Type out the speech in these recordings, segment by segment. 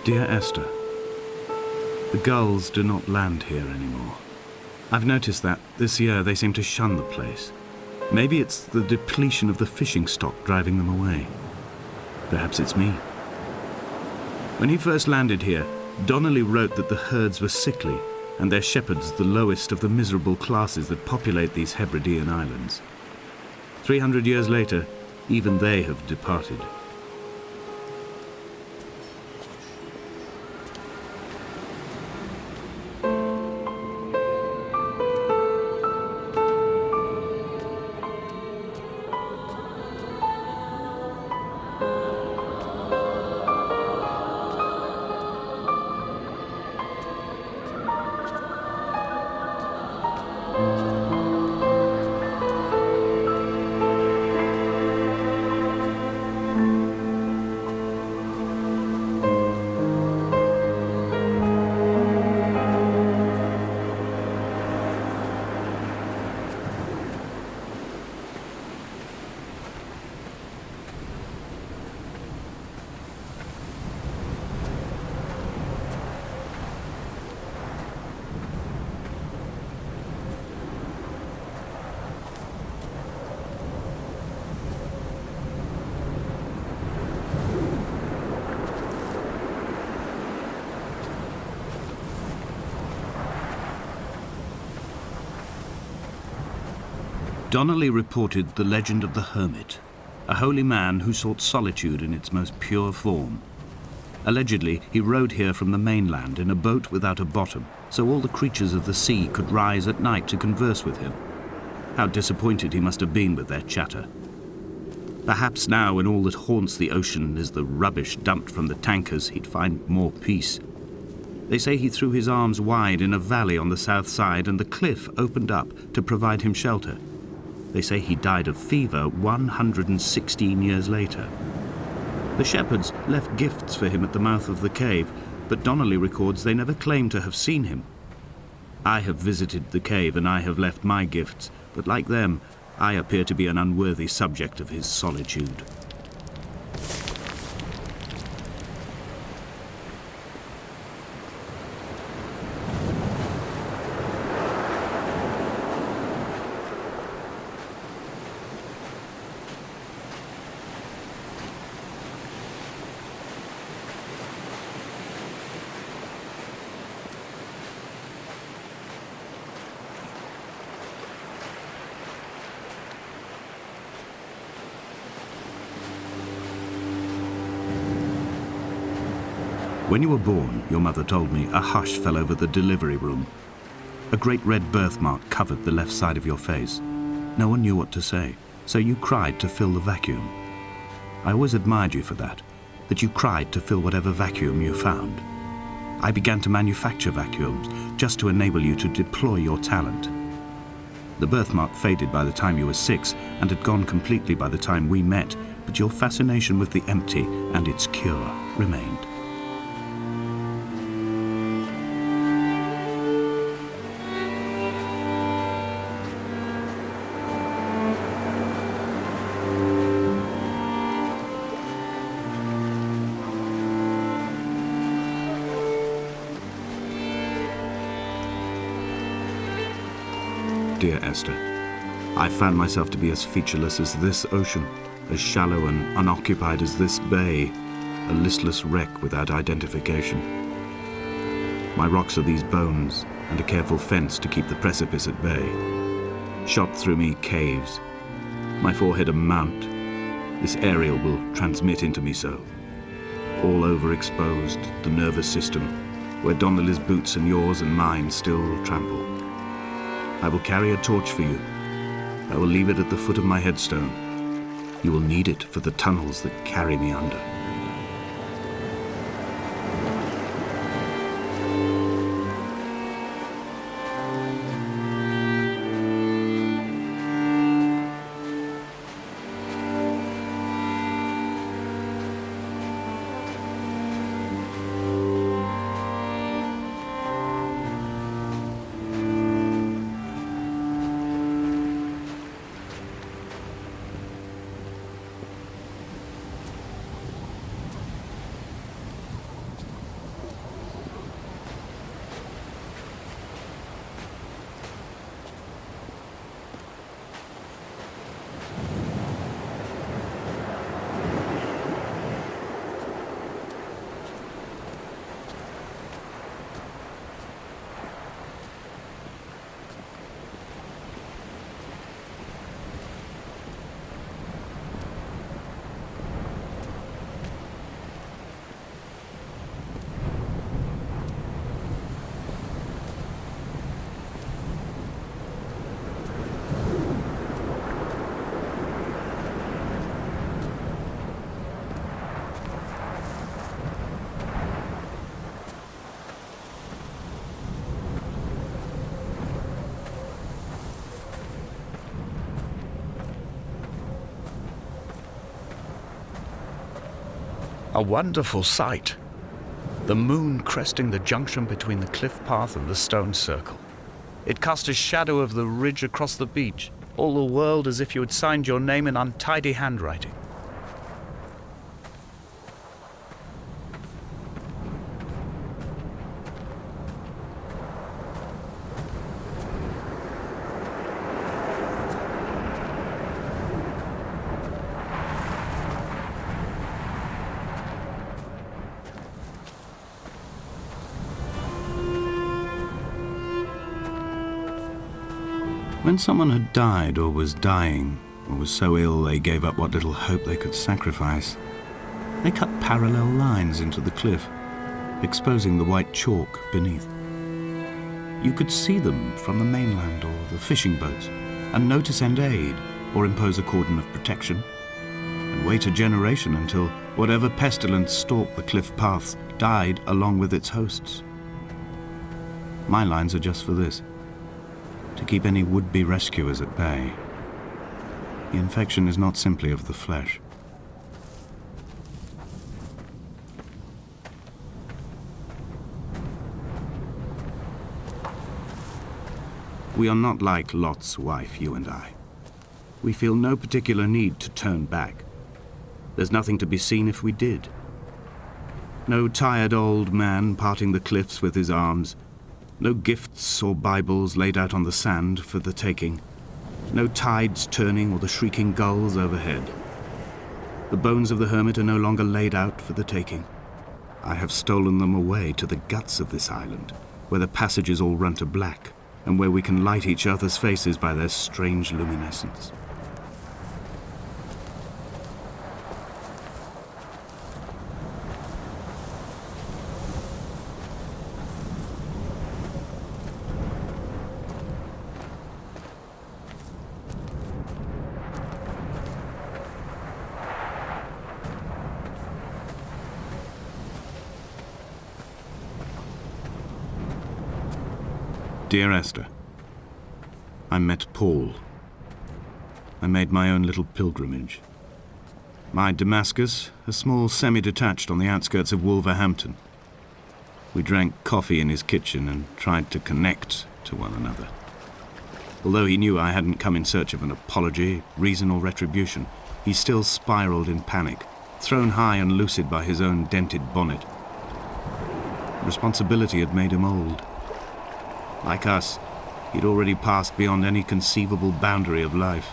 Dear Esther, the gulls do not land here anymore. I've noticed that this year they seem to shun the place. Maybe it's the depletion of the fishing stock driving them away. Perhaps it's me. When he first landed here, Donnelly wrote that the herds were sickly and their shepherds the lowest of the miserable classes that populate these Hebridean islands. 300 years later, even they have departed. Donnelly reported the legend of the hermit, a holy man who sought solitude in its most pure form. Allegedly, he rode here from the mainland in a boat without a bottom, so all the creatures of the sea could rise at night to converse with him. How disappointed he must have been with their chatter. Perhaps now, when all that haunts the ocean is the rubbish dumped from the tankers, he'd find more peace. They say he threw his arms wide in a valley on the south side and the cliff opened up to provide him shelter. They say he died of fever 116 years later. The shepherds left gifts for him at the mouth of the cave, but Donnelly records they never claimed to have seen him. I have visited the cave and I have left my gifts, but like them, I appear to be an unworthy subject of his solitude. When you were born, your mother told me, a hush fell over the delivery room. A great red birthmark covered the left side of your face. No one knew what to say, so you cried to fill the vacuum. I always admired you for that you cried to fill whatever vacuum you found. I began to manufacture vacuums just to enable you to deploy your talent. The birthmark faded by the time you were 6 and had gone completely by the time we met, but your fascination with the empty and its cure remained. Dear Esther, I found myself to be as featureless as this ocean, as shallow and unoccupied as this bay, a listless wreck without identification. My rocks are these bones, and a careful fence to keep the precipice at bay. Shot through me caves, my forehead a mount. This aerial will transmit into me so. All overexposed, the nervous system, where Donnelly's boots and yours and mine still trample. I will carry a torch for you. I will leave it at the foot of my headstone. You will need it for the tunnels that carry me under. A wonderful sight. The moon cresting the junction between the cliff path and the stone circle. It cast a shadow of the ridge across the beach, all the world as if you had signed your name in untidy handwriting. When someone had died or was dying, or was so ill they gave up what little hope they could sacrifice, they cut parallel lines into the cliff, exposing the white chalk beneath. You could see them from the mainland or the fishing boats, and know to send aid or impose a cordon of protection, and wait a generation until whatever pestilence stalked the cliff paths died along with its hosts. My lines are just for this: to keep any would-be rescuers at bay. The infection is not simply of the flesh. We are not like Lot's wife, you and I. We feel no particular need to turn back. There's nothing to be seen if we did. No tired old man parting the cliffs with his arms. No gifts or Bibles laid out on the sand for the taking. No tides turning or the shrieking gulls overhead. The bones of the hermit are no longer laid out for the taking. I have stolen them away to the guts of this island, where the passages all run to black, and where we can light each other's faces by their strange luminescence. Dear Esther, I met Paul. I made my own little pilgrimage. My Damascus, a small semi-detached on the outskirts of Wolverhampton. We drank coffee in his kitchen and tried to connect to one another. Although he knew I hadn't come in search of an apology, reason or retribution, he still spiraled in panic, thrown high and lucid by his own dented bonnet. Responsibility had made him old. Like us, he'd already passed beyond any conceivable boundary of life.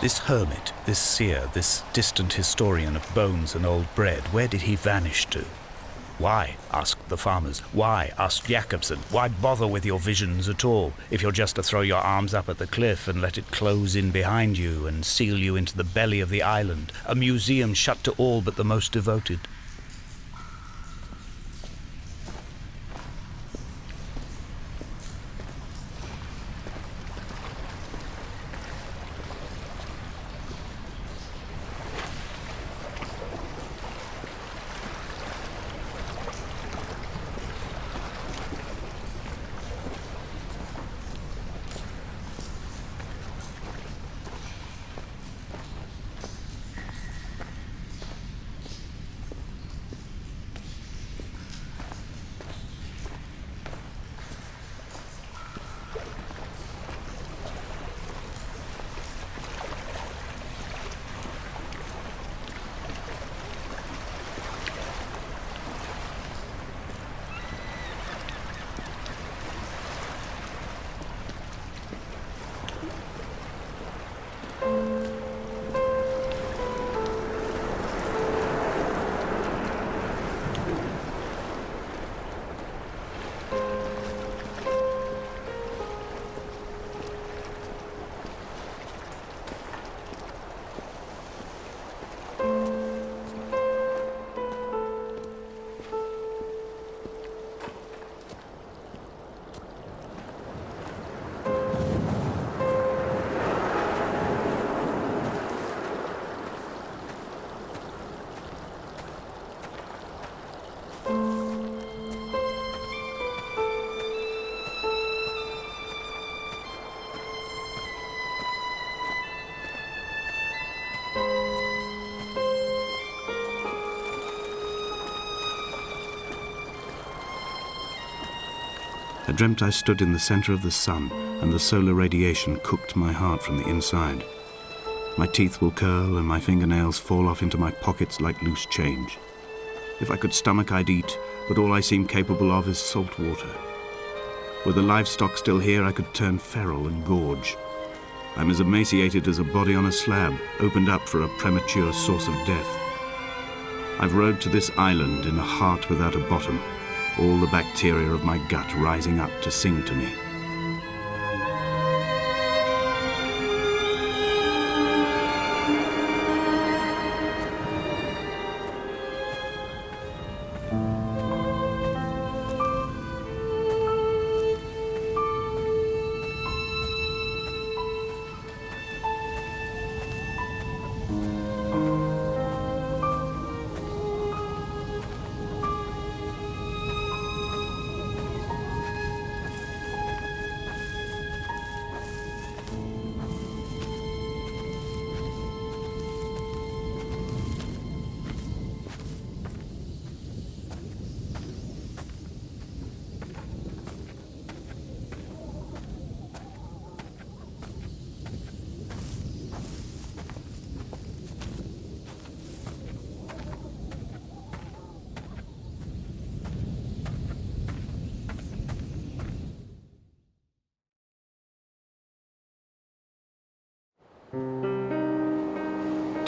This hermit, this seer, this distant historian of bones and old bread, where did he vanish to? Why, asked the farmers. Why, asked Jacobson. Why bother with your visions at all, if you're just to throw your arms up at the cliff and let it close in behind you and seal you into the belly of the island, a museum shut to all but the most devoted? I dreamt I stood in the center of the sun, and the solar radiation cooked my heart from the inside. My teeth will curl and my fingernails fall off into my pockets like loose change. If I could stomach, I'd eat, but all I seem capable of is salt water. Were the livestock still here, I could turn feral and gorge. I'm as emaciated as a body on a slab, opened up for a premature source of death. I've rowed to this island in a heart without a bottom, all the bacteria of my gut rising up to sing to me.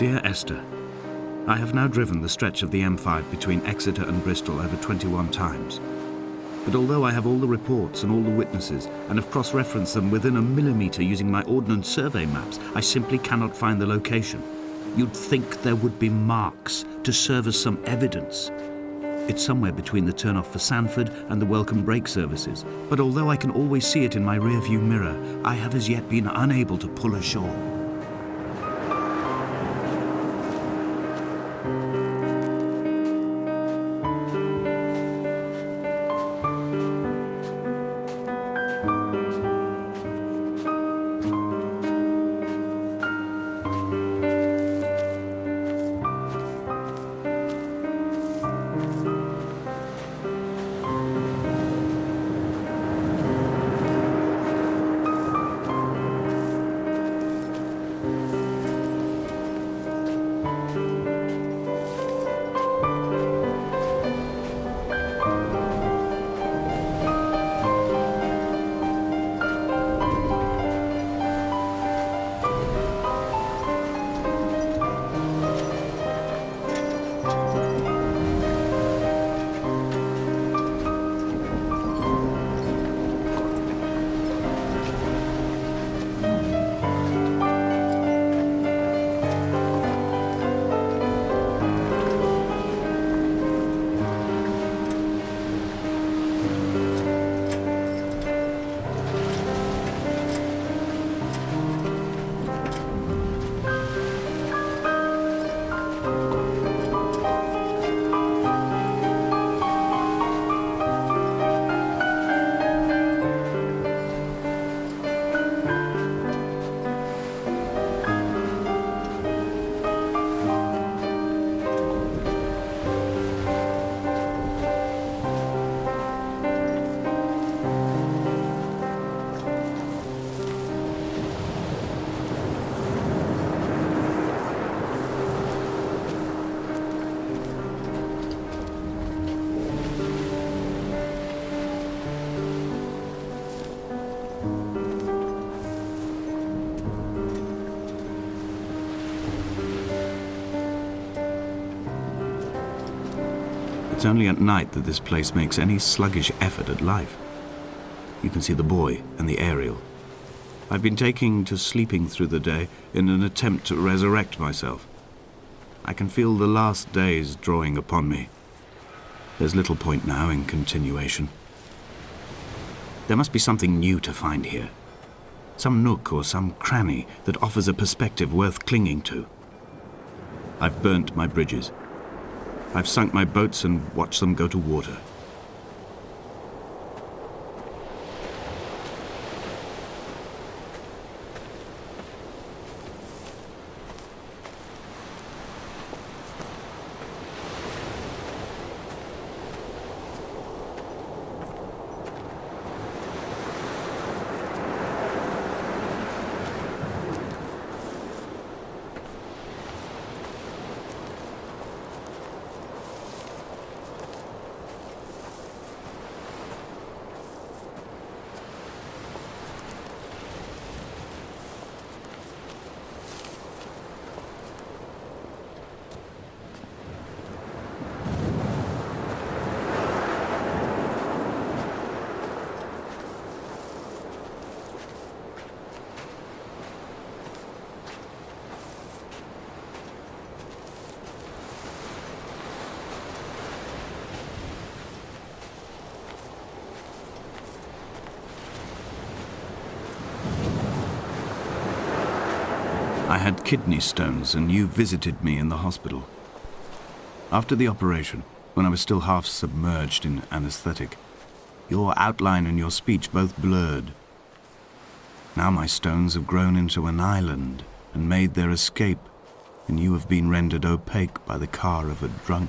Dear Esther, I have now driven the stretch of the M5 between Exeter and Bristol over 21 times. But although I have all the reports and all the witnesses, and have cross-referenced them within a millimetre using my Ordnance Survey maps, I simply cannot find the location. You'd think there would be marks to serve as some evidence. It's somewhere between the turn-off for Sanford and the welcome brake services, but although I can always see it in my rear-view mirror, I have as yet been unable to pull ashore. It's only at night that this place makes any sluggish effort at life. You can see the buoy and the aerial. I've been taking to sleeping through the day in an attempt to resurrect myself. I can feel the last days drawing upon me. There's little point now in continuation. There must be something new to find here. Some nook or some cranny that offers a perspective worth clinging to. I've burnt my bridges. I've sunk my boats and watched them go to water. I had kidney stones and you visited me in the hospital. After the operation, when I was still half submerged in anesthetic, your outline and your speech both blurred. Now my stones have grown into an island and made their escape, and you have been rendered opaque by the car of a drunk.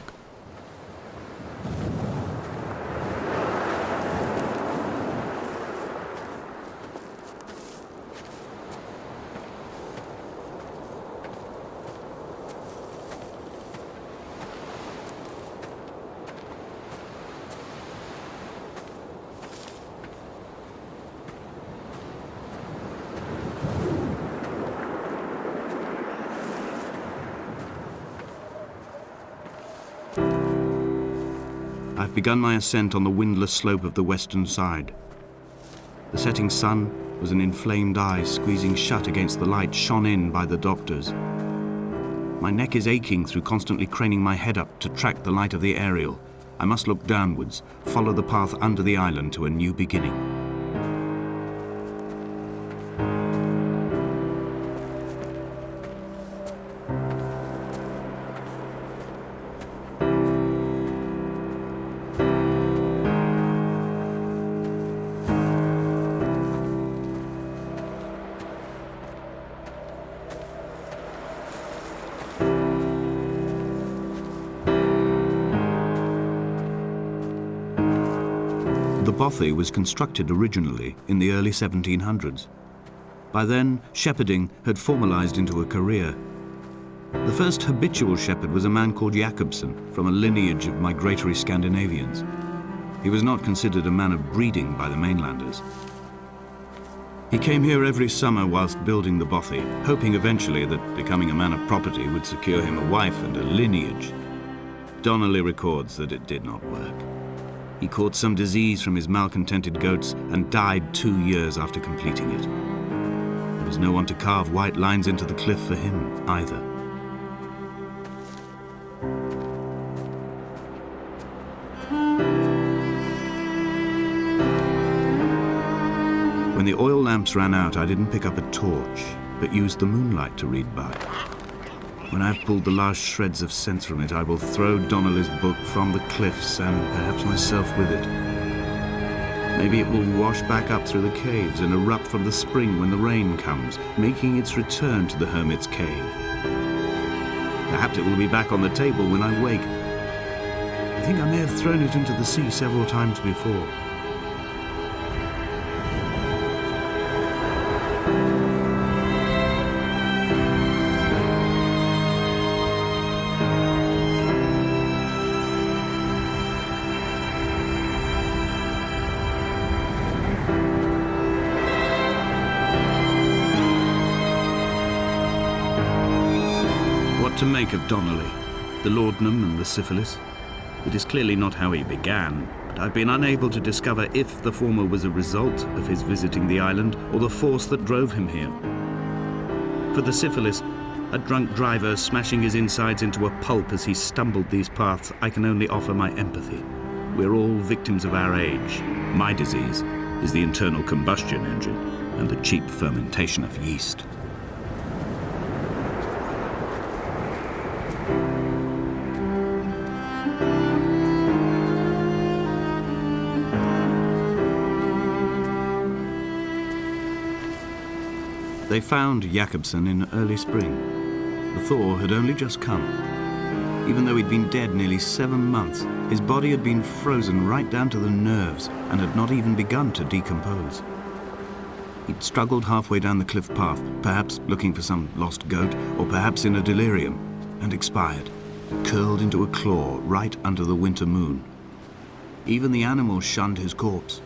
I've begun my ascent on the windless slope of the western side. The setting sun was an inflamed eye squeezing shut against the light shone in by the doctors. My neck is aching through constantly craning my head up to track the light of the aerial. I must look downwards, follow the path under the island to a new beginning. The bothy was constructed originally in the early 1700s. By then, shepherding had formalized into a career. The first habitual shepherd was a man called Jakobsen, from a lineage of migratory Scandinavians. He was not considered a man of breeding by the mainlanders. He came here every summer whilst building the bothy, hoping eventually that becoming a man of property would secure him a wife and a lineage. Donnelly records that it did not work. He caught some disease from his malcontented goats and died 2 years after completing it. There was no one to carve white lines into the cliff for him either. When the oil lamps ran out, I didn't pick up a torch, but used the moonlight to read by. When I've pulled the last shreds of sense from it, I will throw Donnelly's book from the cliffs and perhaps myself with it. Maybe it will wash back up through the caves and erupt from the spring when the rain comes, making its return to the hermit's cave. Perhaps it will be back on the table when I wake. I think I may have thrown it into the sea several times before. To make of Donnelly, the laudanum and the syphilis. It is clearly not how he began, but I've been unable to discover if the former was a result of his visiting the island or the force that drove him here. For the syphilis, a drunk driver smashing his insides into a pulp as he stumbled these paths, I can only offer my empathy. We're all victims of our age. My disease is the internal combustion engine and the cheap fermentation of yeast. They found Jakobsen in early spring. The thaw had only just come. Even though he'd been dead nearly 7 months, his body had been frozen right down to the nerves and had not even begun to decompose. He'd struggled halfway down the cliff path, perhaps looking for some lost goat, or perhaps in a delirium, and expired, curled into a claw right under the winter moon. Even the animals shunned his corpse.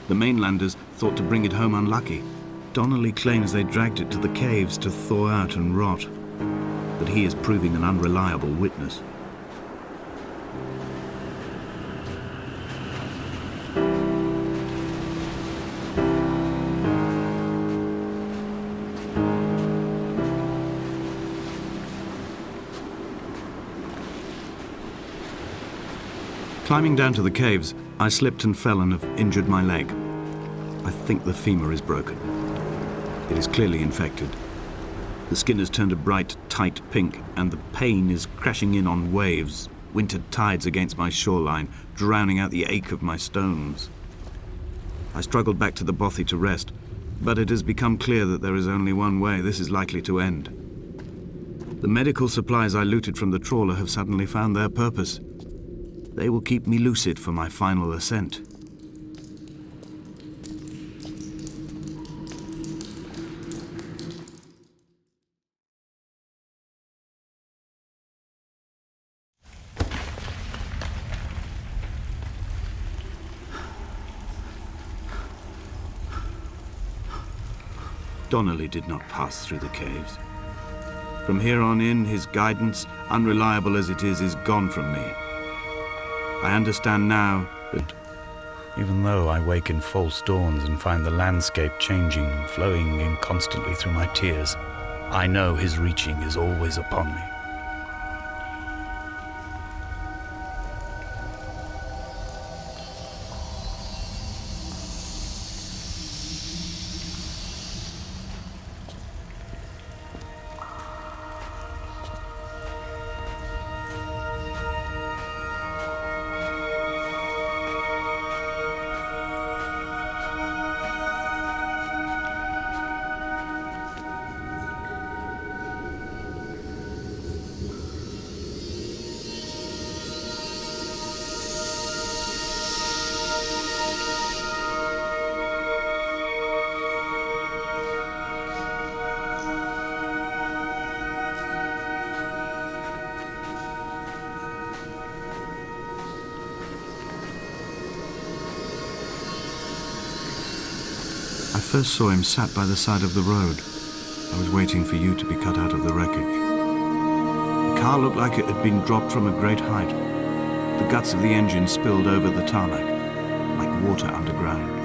The mainlanders thought to bring it home unlucky. Donnelly claims they dragged it to the caves to thaw out and rot, but he is proving an unreliable witness. Climbing down to the caves, I slipped and fell and have injured my leg. I think the femur is broken. It is clearly infected. The skin has turned a bright, tight pink, and the pain is crashing in on waves, winter tides against my shoreline, drowning out the ache of my stones. I struggled back to the bothy to rest, but it has become clear that there is only one way this is likely to end. The medical supplies I looted from the trawler have suddenly found their purpose. They will keep me lucid for my final ascent. Donnelly did not pass through the caves. From here on in, his guidance, unreliable as it is gone from me. I understand now that Even though I wake in false dawns and find the landscape changing, flowing in constantly through my tears, I know his reaching is always upon me. I first saw him sat by the side of the road. I was waiting for you to be cut out of the wreckage. The car looked like it had been dropped from a great height. The guts of the engine spilled over the tarmac, like water underground.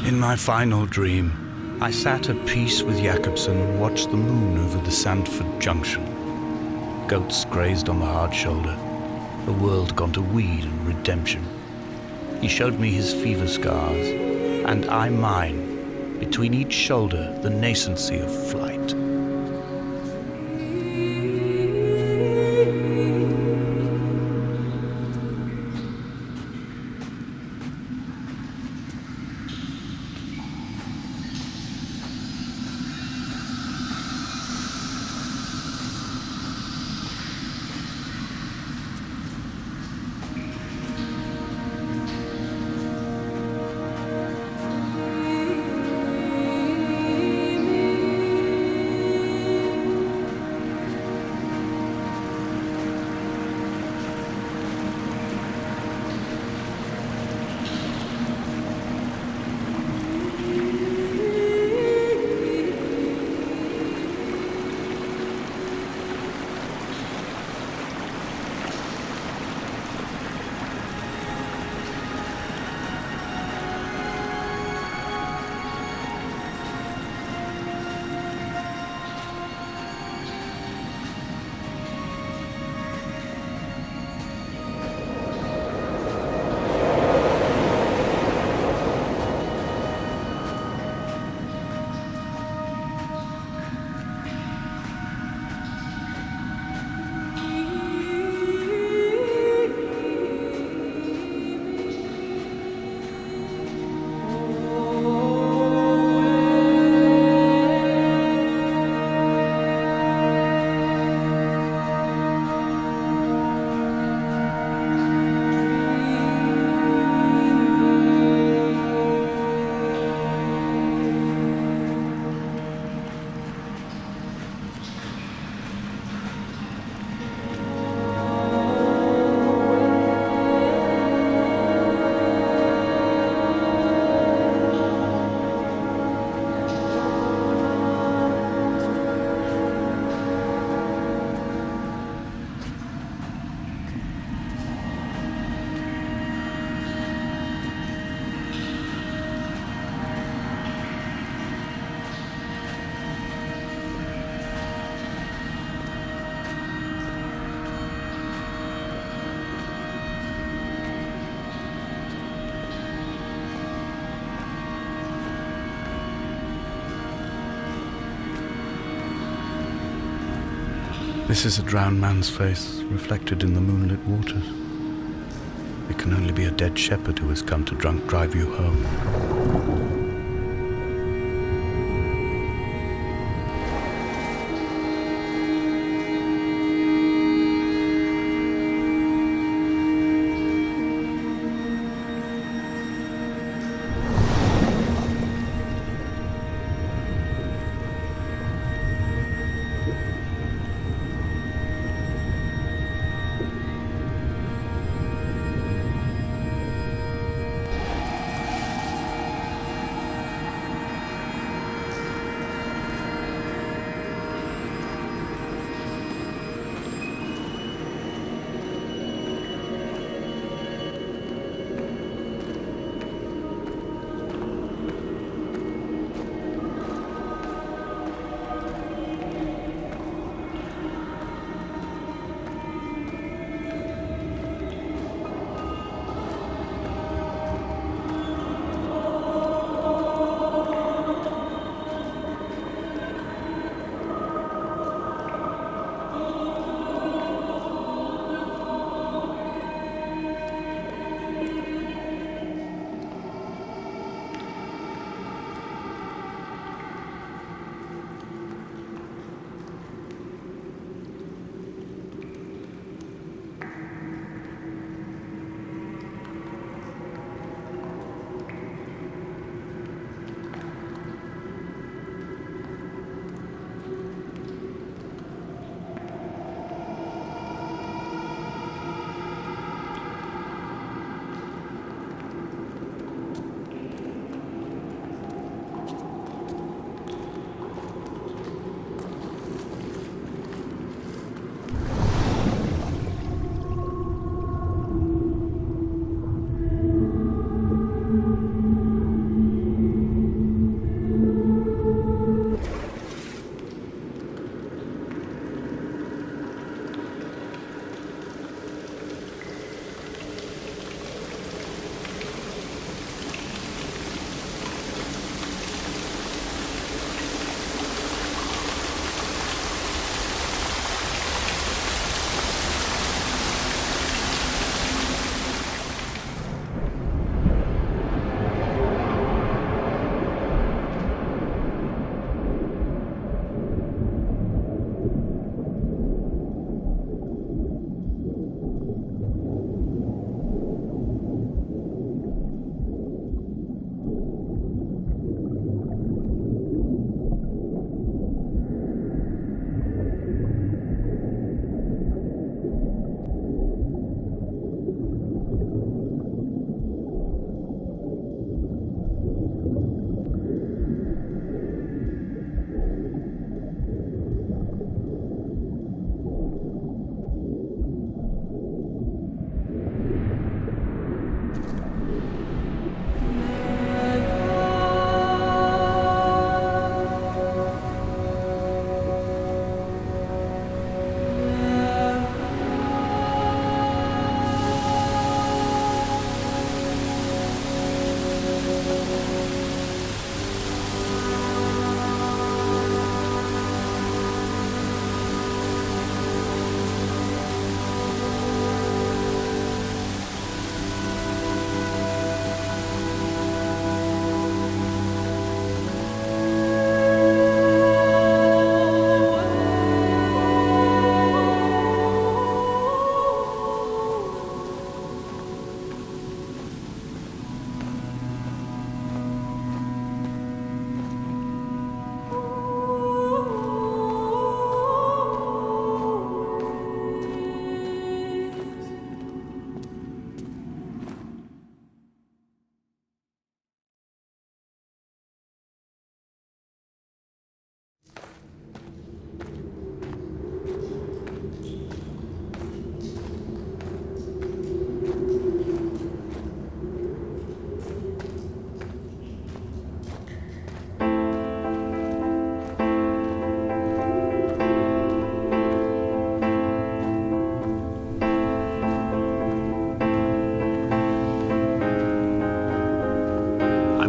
In my final dream, I sat at peace with Jakobsen and watched the moon over the Sandford Junction. Goats grazed on the hard shoulder, a world gone to weed and redemption. He showed me his fever scars, and I mine, between each shoulder the nascency of flight. This is a drowned man's face, reflected in the moonlit waters. It can only be a dead shepherd who has come to drunk drive you home.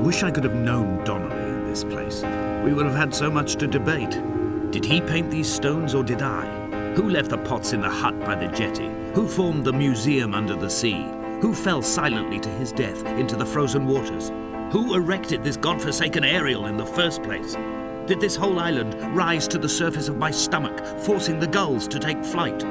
wish I could have known Donnelly in this place. We would have had so much to debate. Did he paint these stones or did I? Who left the pots in the hut by the jetty? Who formed the museum under the sea? Who fell silently to his death into the frozen waters? Who erected this godforsaken aerial in the first place? Did this whole island rise to the surface of my stomach, forcing the gulls to take flight?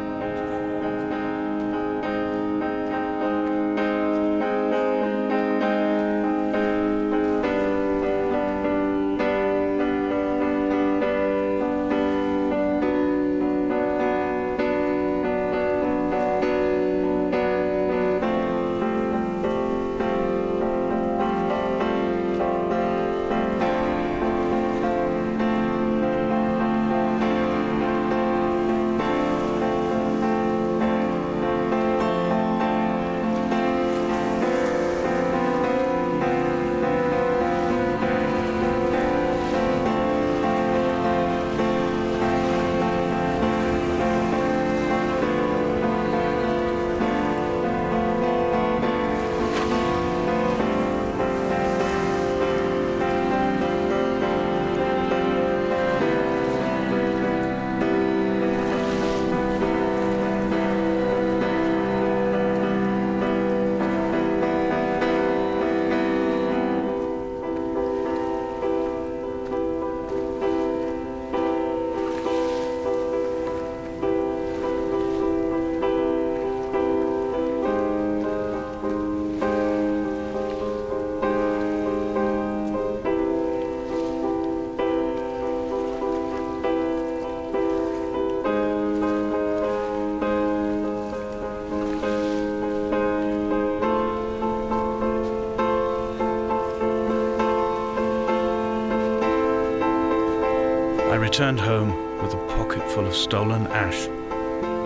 returned home with a pocket full of stolen ash.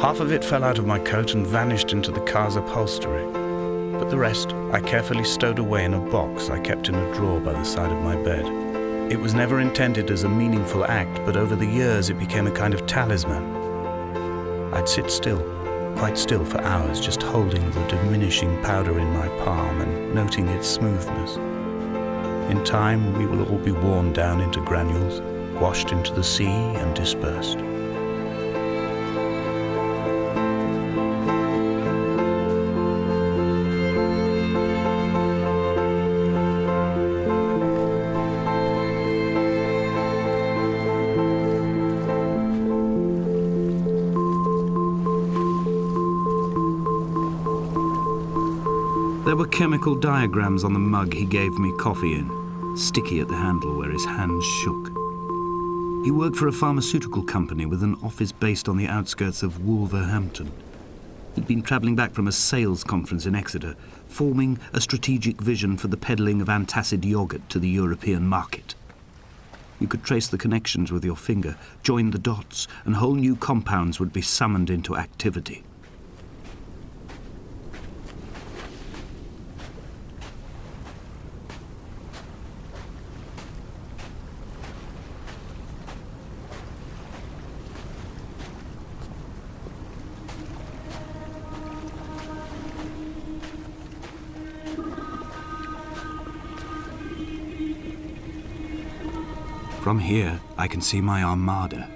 Half of it fell out of my coat and vanished into the car's upholstery, but the rest I carefully stowed away in a box I kept in a drawer by the side of my bed. It was never intended as a meaningful act, but over the years it became a kind of talisman. I'd sit still, quite still for hours, just holding the diminishing powder in my palm and noting its smoothness. In time, we will all be worn down into granules, washed into the sea and dispersed. There were chemical diagrams on the mug he gave me coffee in, sticky at the handle where his hands shook. He worked for a pharmaceutical company with an office based on the outskirts of Wolverhampton. He'd been travelling back from a sales conference in Exeter, forming a strategic vision for the peddling of antacid yogurt to the European market. You could trace the connections with your finger, join the dots, and whole new compounds would be summoned into activity. From here, I can see my armada.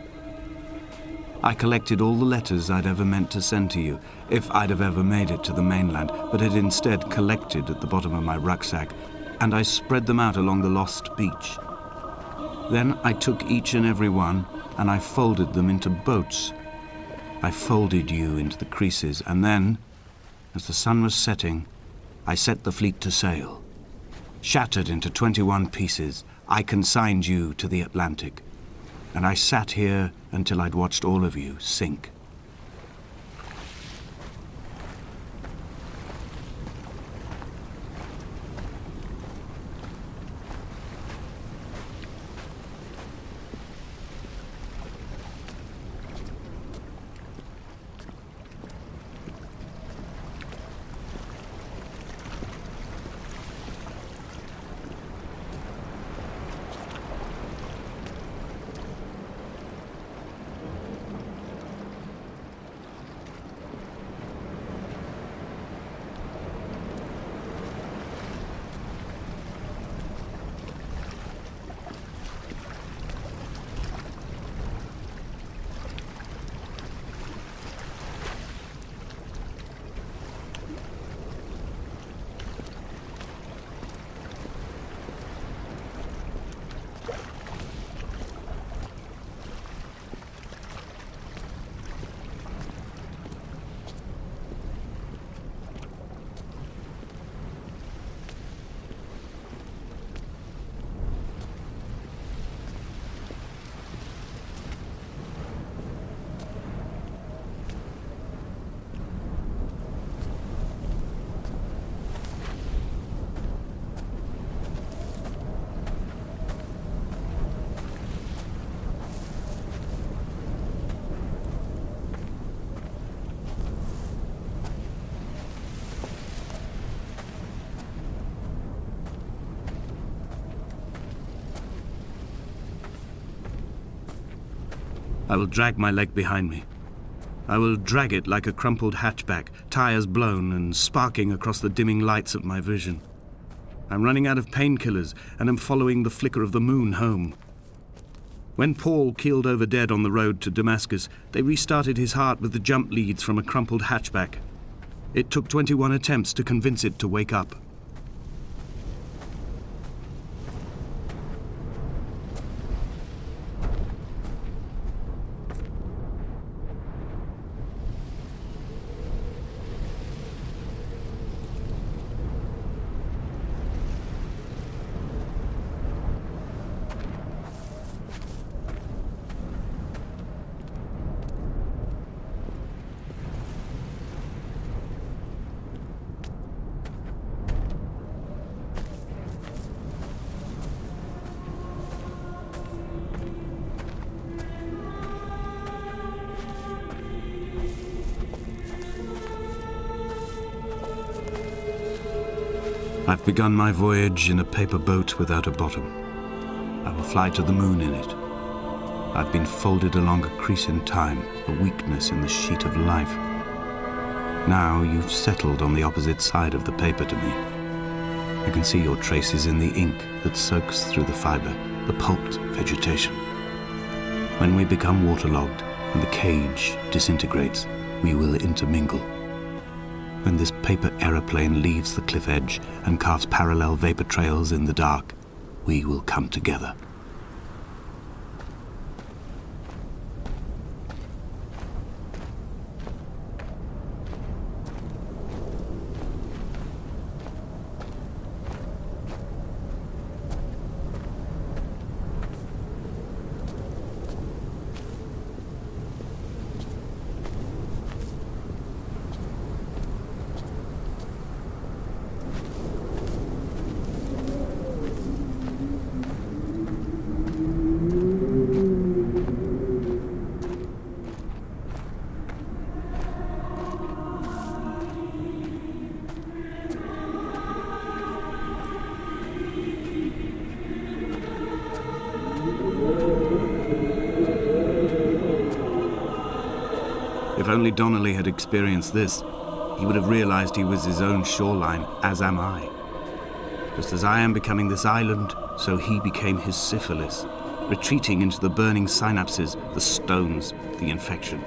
I collected all the letters I'd ever meant to send to you, if I'd have ever made it to the mainland, but had instead collected at the bottom of my rucksack, and I spread them out along the lost beach. Then I took each and every one, and I folded them into boats. I folded you into the creases, and then, as the sun was setting, I set the fleet to sail. Shattered into 21 pieces, I consigned you to the Atlantic, and I sat here until I'd watched all of you sink. I will drag my leg behind me. I will drag it like a crumpled hatchback, tires blown and sparking across the dimming lights of my vision. I'm running out of painkillers and am following the flicker of the moon home. When Paul keeled over dead on the road to Damascus, they restarted his heart with the jump leads from a crumpled hatchback. It took 21 attempts to convince it to wake up. I've begun my voyage in a paper boat without a bottom. I will fly to the moon in it. I've been folded along a crease in time, a weakness in the sheet of life. Now you've settled on the opposite side of the paper to me. I can see your traces in the ink that soaks through the fiber, the pulped vegetation. When we become waterlogged and the cage disintegrates, we will intermingle. When this paper aeroplane leaves the cliff edge and carves parallel vapor trails in the dark, we will come together. If only Donnelly had experienced this, he would have realized he was his own shoreline, as am I. Just as I am becoming this island, so he became his syphilis, retreating into the burning synapses, the stones, the infection.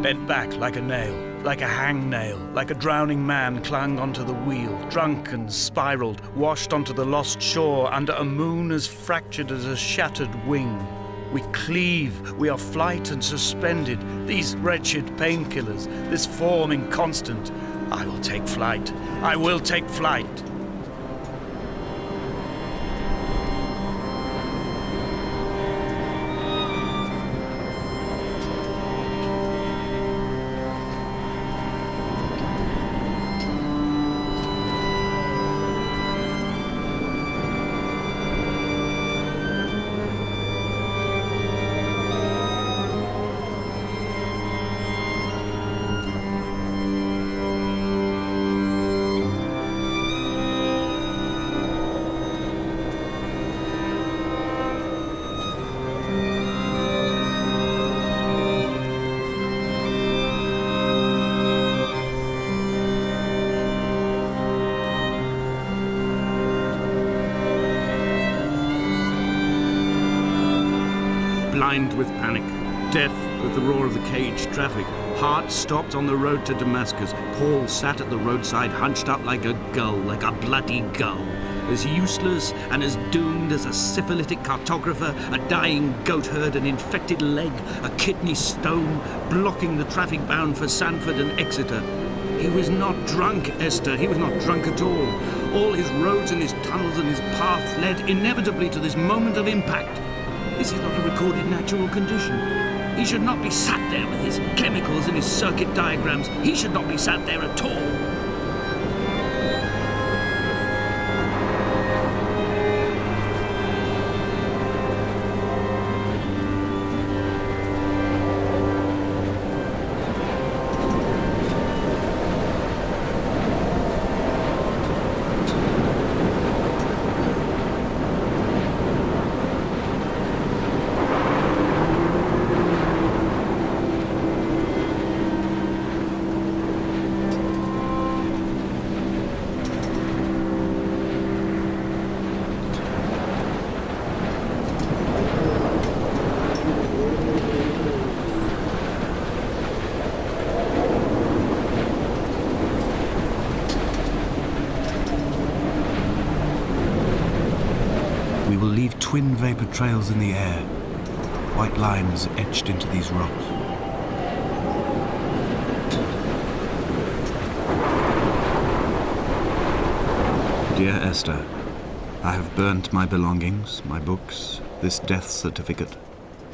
Bent back like a nail, like a hangnail, like a drowning man clung onto the wheel, drunk and spiraled, washed onto the lost shore under a moon as fractured as a shattered wing. We cleave, we are flight and suspended, these wretched painkillers, this form inconstant. I will take flight, I will take flight. Blind with panic, deaf with the roar of the cage traffic, heart stopped on the road to Damascus, Paul sat at the roadside hunched up like a gull, like a bloody gull, as useless and as doomed as a syphilitic cartographer, a dying goat herd, an infected leg, a kidney stone, blocking the traffic bound for Sanford and Exeter. He was not drunk, Esther, he was not drunk at all. All his roads and his tunnels and his paths led inevitably to this moment of impact. This is not a recorded natural condition. He should not be sat there with his chemicals and his circuit diagrams. He should not be sat there at all. We will leave twin vapor trails in the air, white lines etched into these rocks. Dear Esther, I have burnt my belongings, my books, this death certificate.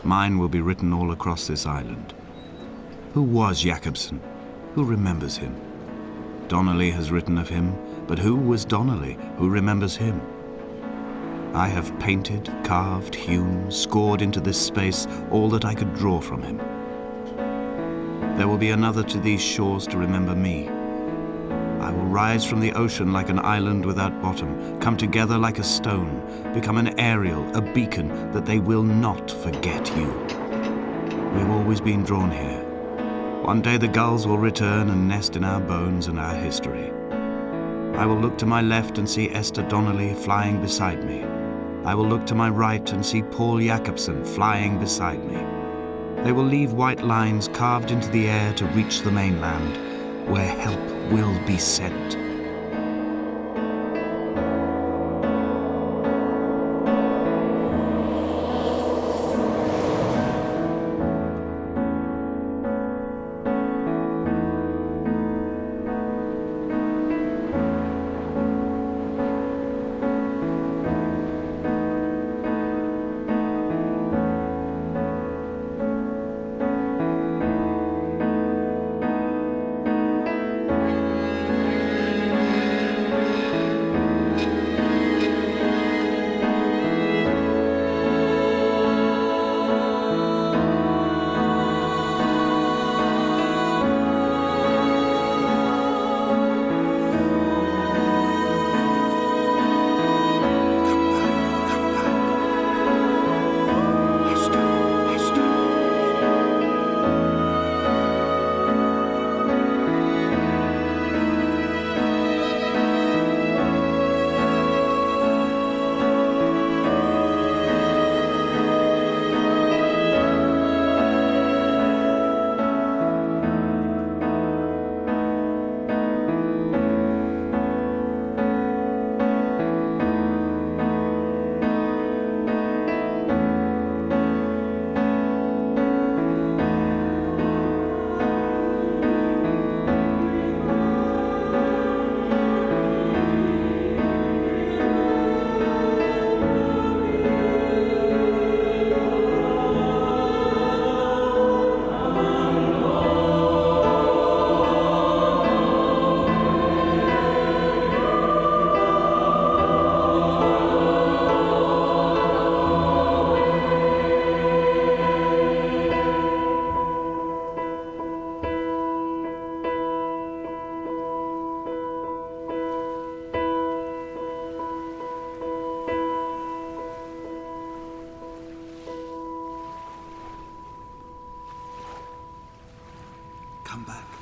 Mine will be written all across this island. Who was Jakobsen? Who remembers him? Donnelly has written of him, but who was Donnelly? Who remembers him? I have painted, carved, hewn, scored into this space all that I could draw from him. There will be another to these shores to remember me. I will rise from the ocean like an island without bottom, come together like a stone, become an aerial, a beacon that they will not forget you. We have always been drawn here. One day the gulls will return and nest in our bones and our history. I will look to my left and see Esther Donnelly flying beside me. I will look to my right and see Paul Jakobsen flying beside me. They will leave white lines carved into the air to reach the mainland, where help will be sent. Come back.